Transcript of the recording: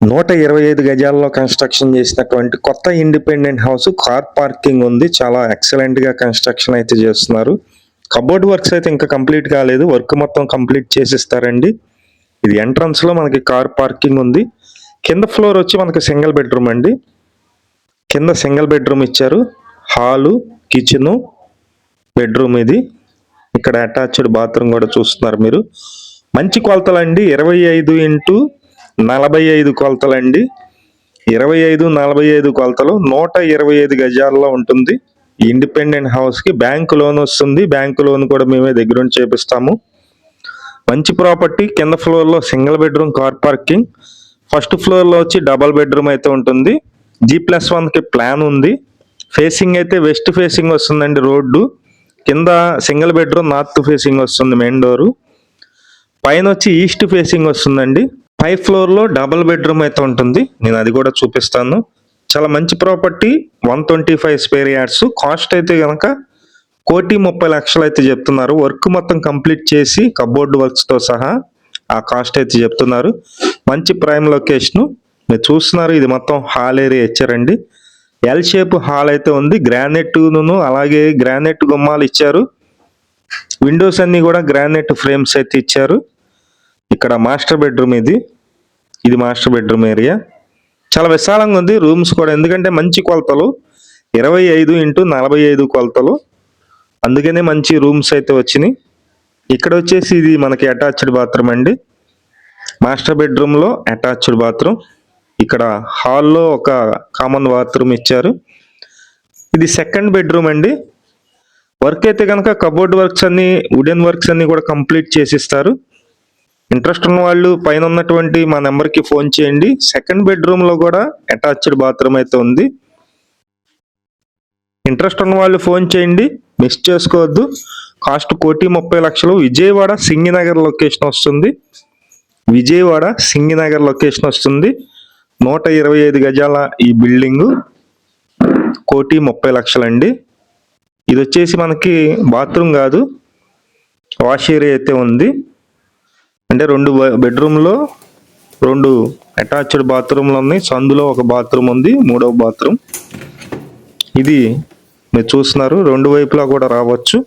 125 గజాల్లో కన్స్ట్రక్షన్ చేసినటువంటి కొత్త ఇండిపెండెంట్ హౌస్, కార్ పార్కింగ్ ఉంది. చాలా ఎక్సలెంట్ గా కన్స్ట్రక్షన్ అయితే చేస్తున్నారు. కబోర్డ్ వర్క్స్ అయితే ఇంకా కంప్లీట్ కాలేదు, వర్క్ మొత్తం కంప్లీట్ చేసిస్తారండి. ఇది ఎంట్రన్స్ లో మనకి కార్ పార్కింగ్ ఉంది. కింద ఫ్లోర్ వచ్చి మనకి సింగిల్ బెడ్రూమ్ అండి. కింద సింగిల్ బెడ్రూమ్ ఇచ్చారు. హాలు, కిచెను, బెడ్రూమ్ ఇది. ఇక్కడ అటాచ్డ్ బాత్రూమ్ కూడా చూస్తున్నారు మీరు. మంచి కొలతలండి. 25x45 కొలతలండి. 25x45 కొలతలు 125 గజాల్లో ఉంటుంది. ఇండిపెండెంట్ హౌస్ కి బ్యాంక్ లోన్ వస్తుంది. బ్యాంక్ లోన్ కూడా మేమే దగ్గరుండి చేపిస్తాము. మంచి ప్రాపర్టీ. కింద ఫ్లోర్ లో single bedroom, car parking. First floor లో వచ్చి డబల్ బెడ్రూమ్ అయితే ఉంటుంది. G+1 కి ప్లాన్ ఉంది. ఫేసింగ్ అయితే వెస్ట్ ఫేసింగ్ వస్తుందండి రోడ్డు. కింద సింగిల్ బెడ్రూమ్ నార్త్ ఫేసింగ్ వస్తుంది మెయిన్ డోరు. పైన వచ్చి ఈస్ట్ ఫేసింగ్ వస్తుందండి. 5th ఫ్లోర్ లో డబుల్ బెడ్రూమ్ అయితే ఉంటుంది. నేను అది కూడా చూపిస్తాను. చాలా మంచి ప్రాపర్టీ. 125 square yards. కాస్ట్ అయితే కనుక 1,30,00,000 అయితే చెప్తున్నారు. వర్క్ మొత్తం కంప్లీట్ చేసి కబోర్డ్ వర్క్స్ తో సహా ఆ కాస్ట్ అయితే చెప్తున్నారు. మంచి ప్రైమ్ లొకేషన్ మీరు చూస్తున్నారు. ఇది మొత్తం హాల్ ఏరియా ఇచ్చారండి. ఎల్ షేప్ హాల్ అయితే ఉంది. గ్రానైట్ అలాగే గ్రానైట్ గుమ్మాలు ఇచ్చారు. విండోస్ అన్ని కూడా గ్రానైట్ ఫ్రేమ్స్ అయితే ఇచ్చారు. ఇక్కడ మాస్టర్ బెడ్రూమ్ ఇది మాస్టర్ బెడ్రూమ్ ఏరియా. చాలా విశాలంగా ఉంది. రూమ్స్ కూడా ఎందుకంటే మంచి కొలతలు 25x45 కొలతలు, అందుకనే మంచి రూమ్స్ అయితే వచ్చినాయి. ఇక్కడ వచ్చేసి ఇది మనకి అటాచ్డ్ బాత్రూమ్ అండి. మాస్టర్ బెడ్రూమ్ లో అటాచ్డ్ బాత్రూమ్. ఇక్కడ హాల్లో ఒక కామన్ బాత్రూమ్ ఇచ్చారు. ఇది సెకండ్ బెడ్రూమ్ అండి. వర్క్ అయితే కనుక కబోర్డ్ వర్క్స్ అన్ని, వుడెన్ వర్క్స్ అన్ని కూడా కంప్లీట్ చేసిస్తారు. ఇంట్రెస్ట్ ఉన్న వాళ్ళు పైన ఉన్నటువంటి మా నెంబర్కి ఫోన్ చేయండి. సెకండ్ బెడ్రూమ్ లో కూడా అటాచ్డ్ బాత్రూమ్ అయితే ఉంది. ఇంట్రెస్ట్ ఉన్న వాళ్ళు ఫోన్ చేయండి, మిస్ చేసుకోవద్దు. కాస్ట్ 1,30,00,000. విజయవాడ సింగినగర్ లొకేషన్ వస్తుంది. విజయవాడ సింగినగర్ లొకేషన్ వస్తుంది. 125 గజాల ఈ బిల్డింగ్ 1,30,00,000 అండి. ఇది వచ్చేసి మనకి బాత్రూమ్ కాదు, వాష్ ఏరియా అయితే ఉంది. అంటే 2 బెడ్రూమ్లో 2 అటాచ్డ్ బాత్రూమ్లు ఉన్నాయి. సందులో ఒక బాత్రూమ్ ఉంది, 3వ బాత్రూమ్. ఇది మీరు చూస్తున్నారు. 2 వైపులా కూడా రావచ్చు.